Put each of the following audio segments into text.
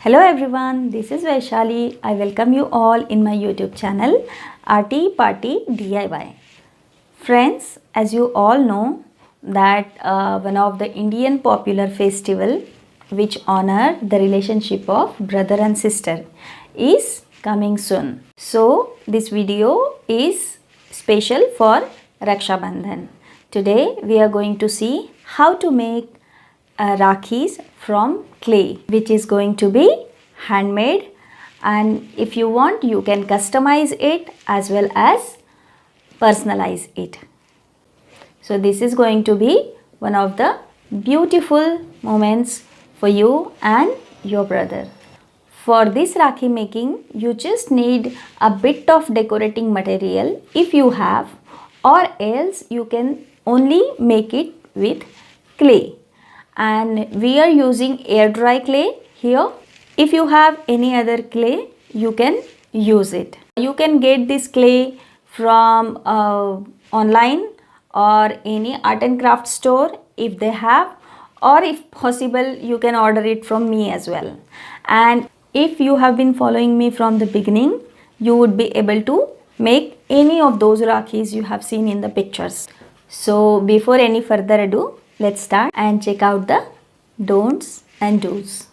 Hello everyone, this is Vaishali. I welcome you all in my YouTube channel Arty Party DIY. Friends, as you all know that one of the Indian popular festival which honor the relationship of brother and sister is coming soon. So this video is special for Raksha Bandhan. Today we are going to see how to make Rakhis from clay, which is going to be handmade, and if you want you can customize it as well as personalize it. So this is going to be one of the beautiful moments for you and your brother. For this Rakhi making, you just need a bit of decorating material if you have, or else you can only make it with clay. And we are using air dry clay here. If you have any other clay, you can use it. You can get this clay from online or any art and craft store if they have, or if possible you can order it from me as well. And if you have been following me from the beginning, you would be able to make any of those Rakhis you have seen in the pictures. So before any further ado, let's start and check out the don'ts and do's.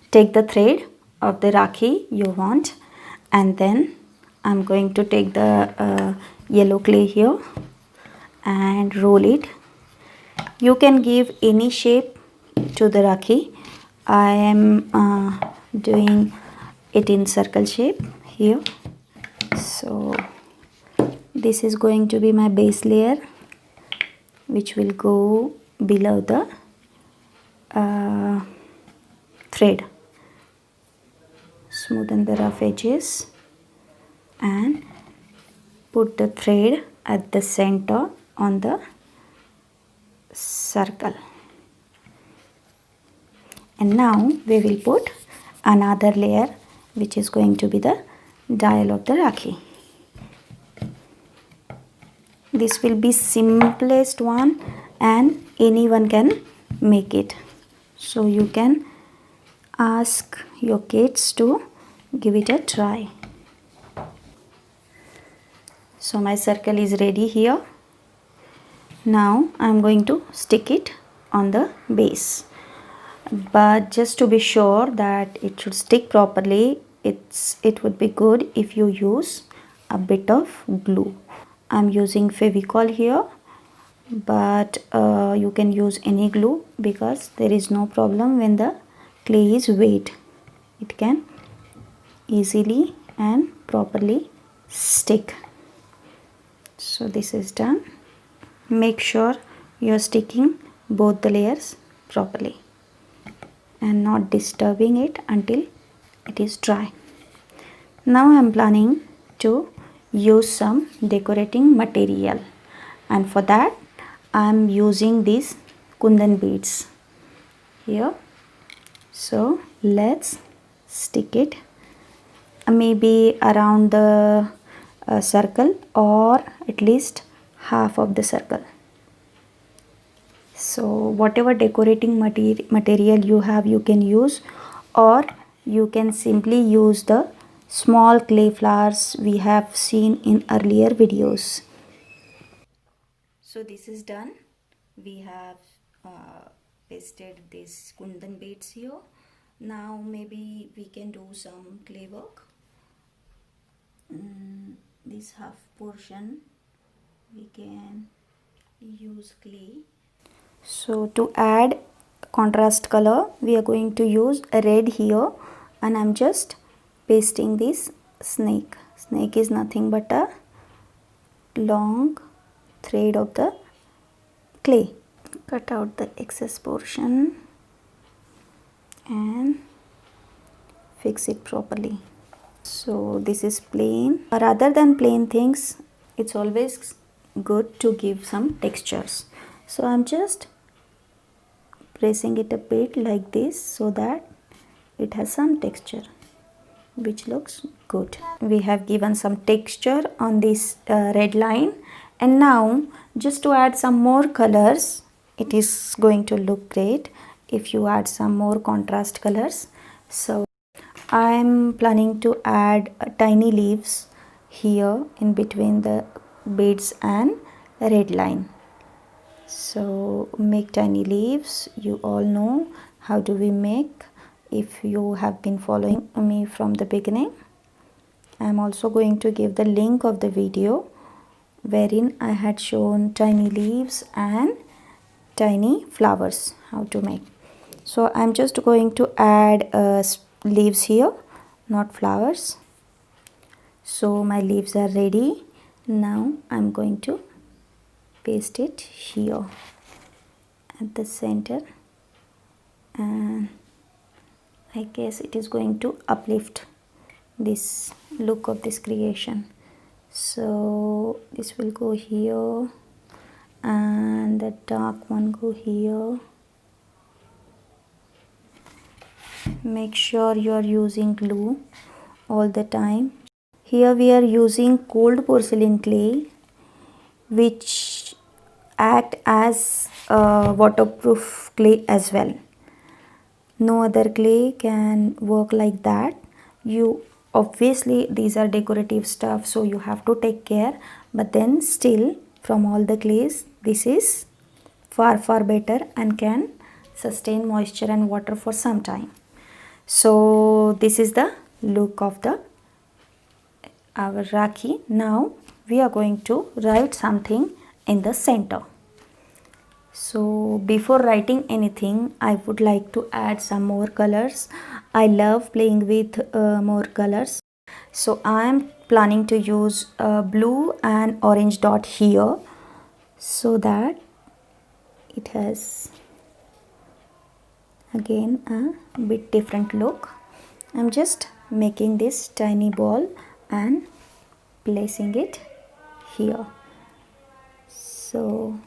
Take the thread of the Rakhi you want, and then I'm going to take the yellow clay here and roll it. You can give any shape to the Rakhi. I am doing it in circle shape here. So this is going to be my base layer, which will go below the thread. Smoothen the rough edges and put the thread at the center on the circle. And now we will put another layer, which is going to be the dial of the Rakhi. This will be simplest one and anyone can make it. So you can ask your kids to give it a try. So my circle is ready here. Now I am going to stick it on the base. But just to be sure that it should stick properly, it would be good if you use a bit of glue. I am using Fevicol here, but you can use any glue because there is no problem when the clay is wet. It can easily and properly stick. So this is done. Make sure you are sticking both the layers properly and not disturbing it until it is dry. Now I am planning to use some decorating material, and for that I am using these kundan beads here. So let's stick it maybe around the circle, or at least half of the circle. So whatever decorating material you have, you can use, or you can simply use the small clay flowers we have seen in earlier videos. So this is done. We have pasted these kundan beads here. Now maybe we can do some clay work. This half portion can use clay. So to add contrast color, we are going to use red here, and I'm just pasting this snake. Snake is nothing but a long thread of the clay. Cut out the excess portion and fix it properly. So this is plain. Rather than plain things, it's always good to give some textures. So I'm just pressing it a bit like this so that it has some texture which looks good. We have given some texture on this red line, and now just to add some more colors, it is going to look great if you add some more contrast colors. So I am planning to add tiny leaves here in between the beads and red line. So make tiny leaves. You all know how do we make if you have been following me from the beginning. I am also going to give the link of the video wherein I had shown tiny leaves and tiny flowers how to make. So I am just going to add leaves here, not flowers. So my leaves are ready. Now I am going to paste it here at the center, and I guess it is going to uplift this look of this creation. So this will go here and the dark one go here. Make sure you are using glue all the time. Here we are using cold porcelain clay which act as waterproof clay as well. No other clay can work like that. You obviously these are decorative stuff, so you have to take care, but then still from all the clays this is far better and can sustain moisture and water for some time. So this is the look of the our Rakhi. Now we are going to write something in the center. So before writing anything, I would like to add some more colors. I love playing with more colors. So I am planning to use blue and orange dot here so that it has again a bit different look. I'm just making this tiny ball and placing it here. So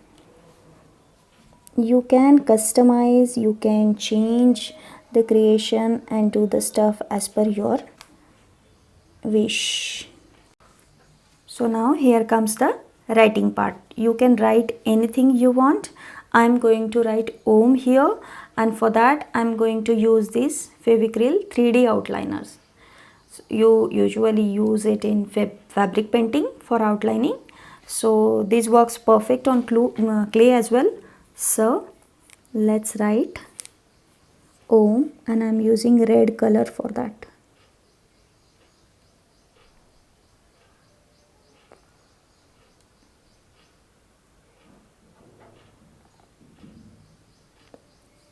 you can customize, you can change the creation and do the stuff as per your wish. So now here comes the writing part. You can write anything you want. I'm going to write Om here, and for that I'm going to use this Fevicryl 3D outliners. So you usually use it in fabric painting for outlining. So this works perfect on clay as well. So let's write Om, and I'm using red color for that.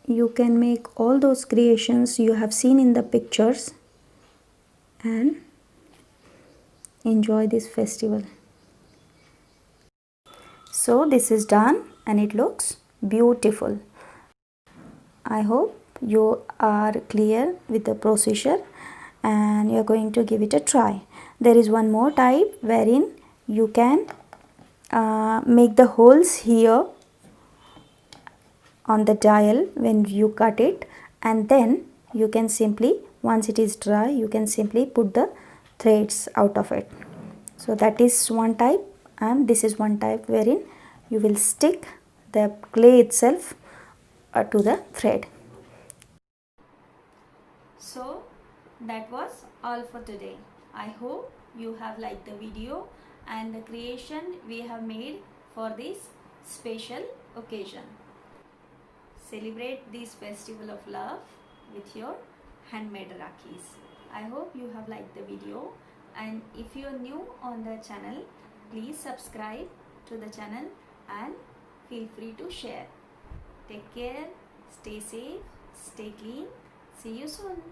You can make all those creations you have seen in the pictures and enjoy this festival. So this is done and it looks beautiful. I hope you are clear with the procedure and you are going to give it a try. There is one more type wherein you can make the holes here on the dial when you cut it, and then you can simply, once it is dry, you can simply put the threads out of it. So that is one type, and this is one type wherein you will stick the clay itself to the thread. So that was all for today. I hope you have liked the video and the creation we have made for this special occasion. Celebrate this festival of love with your handmade Rakhis. I hope you have liked the video, and if you are new on the channel, please subscribe to the channel and feel free to share. Take care, stay safe, stay clean. See you soon.